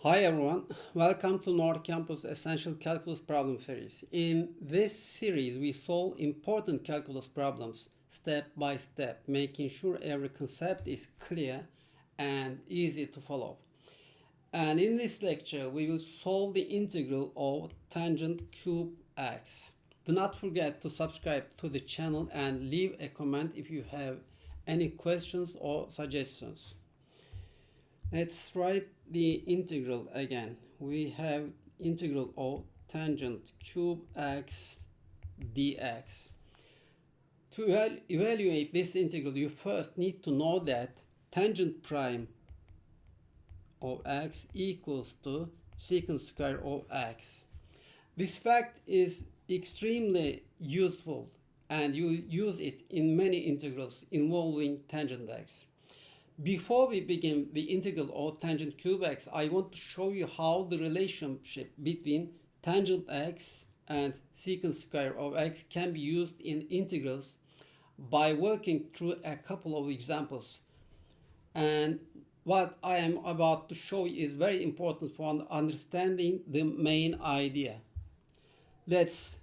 Hi everyone, welcome to North Campus Essential Calculus Problem Series. In this series, we solve important calculus problems step by step, making sure every concept is clear and easy to follow. And in this lecture, we will solve the integral of tangent cube x. Do not forget to subscribe to the channel and leave a comment if you have any questions or suggestions. Let's write the integral again. We have integral of tangent cube x dx. To evaluate this integral, you first need to know that tangent prime of x equals to secant square of x. This fact is extremely useful and you use it in many integrals involving tangent x. Before we begin the integral of tangent cube x, I want to show you how the relationship between tangent x and secant square of x can be used in integrals by working through a couple of examples. And what I am about to show you is very important for understanding the main idea. Let's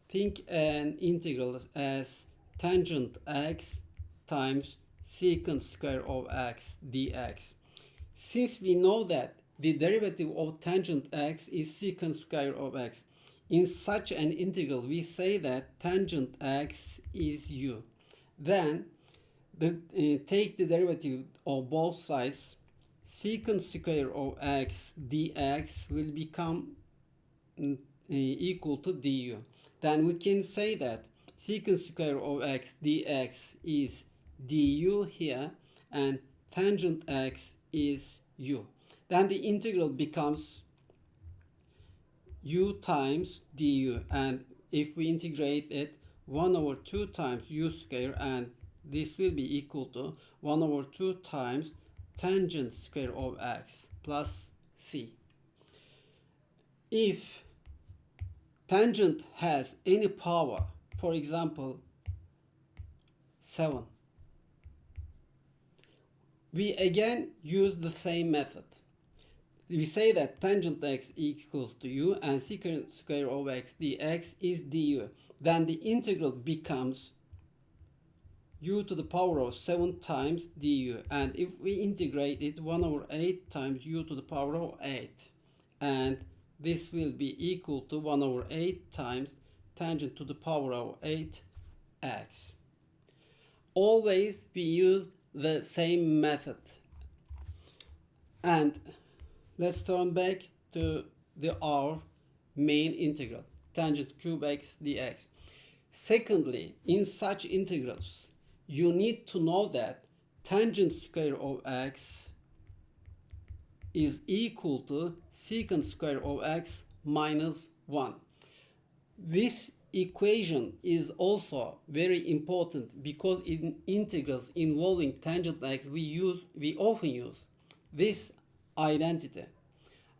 think an integral as tangent x times secant square of x dx. Since we know that the derivative of tangent x is secant square of x, in such an integral we say that tangent x is u. Then take the derivative of both sides. Secant square of x dx will become equal to du. Then we can say that secant square of x dx is du here and tangent x is u. Then the integral becomes u times du, and if we integrate it, 1 over 2 times u square, and this will be equal to 1 over 2 times tangent square of x plus c. If tangent has any power, for example 7, we again use the same method. We say that tangent x equals to u and secant square of x dx is du. Then the integral becomes u to the power of 7 times du, and if we integrate it, 1 over 8 times u to the power of 8, and this will be equal to 1 over 8 times tangent to the power of 8x. Always we use the same method. And let's turn back to our main integral, tangent cube x dx. Secondly, in such integrals, you need to know that tangent square of x is equal to secant square of x minus 1. This equation is also very important because in integrals involving tangent x we often use this identity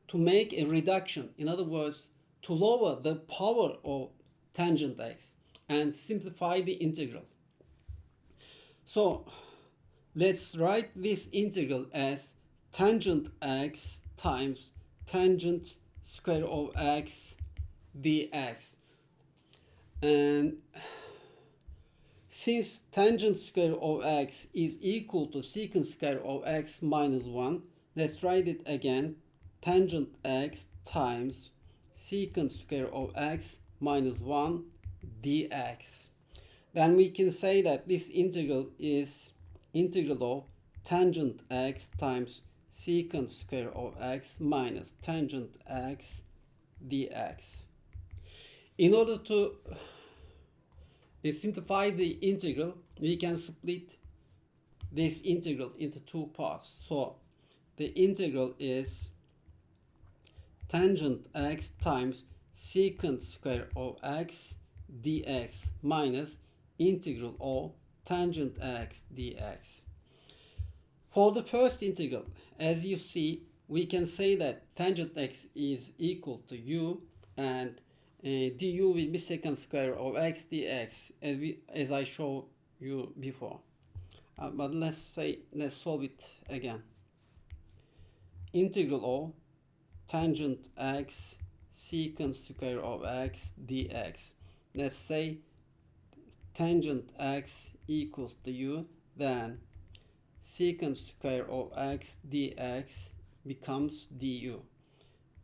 to make a reduction, in other words, to lower the power of tangent x and simplify the integral. So let's write this integral as tangent x times tangent square of x dx. And since tangent square of x is equal to secant square of x minus 1, let's write it again, tangent x times secant square of x minus 1 dx. Then we can say that this integral is integral of tangent x times secant square of x minus tangent x dx. In order to simplify the integral, we can split this integral into two parts. So the integral is tangent x times secant square of x dx minus integral of tangent x dx. For the first integral, as you see, we can say that tangent x is equal to u and du will be secant square of x dx as I showed you before. But let's solve it again. integral of tangent x secant square of x dx. Let's say tangent x equals to u, then secant square of x dx becomes du.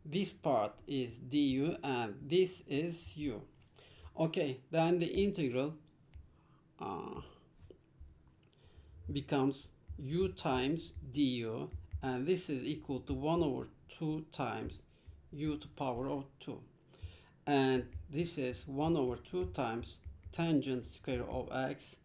This part is du and this is u. Okay, then the integral becomes u times du, and this is equal to 1 over 2 times u to power of 2. And this is 1 over 2 times tangent square of x,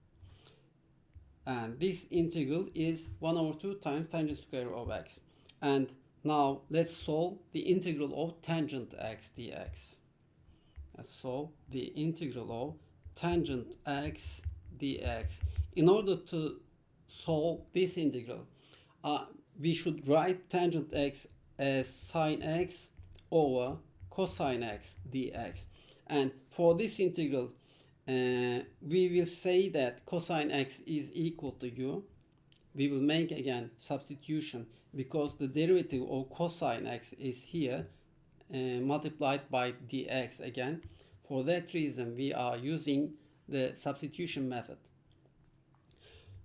and this integral is 1 over 2 times tangent square of x. And now let's solve the integral of tangent x dx. Let's solve the integral of tangent x dx. In order to solve this integral, we should write tangent x as sine x over cosine x dx. And for this integral, we will say that cosine x is equal to u. We will make again substitution because the derivative of cosine x is here multiplied by dx again. For that reason, we are using the substitution method.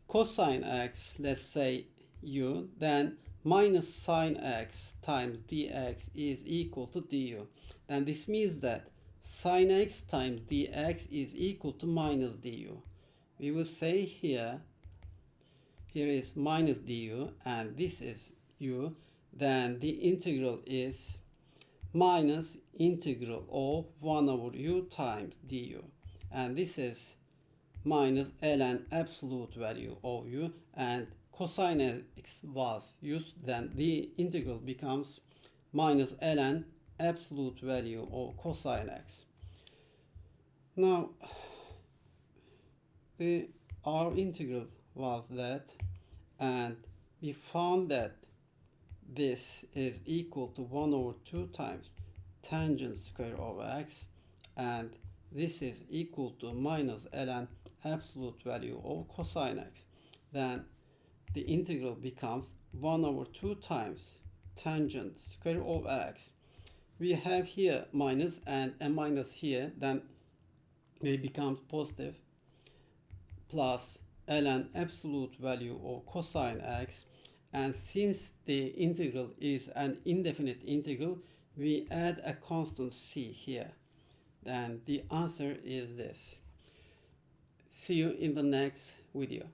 Cosine x, let's say u, then minus sine x times dx is equal to du. And this means that sine x times dx is equal to minus du. We will say here is minus du and this is u, then the integral is minus integral of 1 over u times du, and this is minus ln absolute value of u, and cosine x was used, then the integral becomes minus ln absolute value of cosine x. Now our integral was that, and we found that this is equal to 1 over 2 times tangent square of x, and this is equal to minus ln absolute value of cosine x. Then the integral becomes 1 over 2 times tangent square of x. We have here minus and a minus here, then it becomes positive, plus ln absolute value of cosine x. And since the integral is an indefinite integral, we add a constant c here. Then the answer is this. See you in the next video.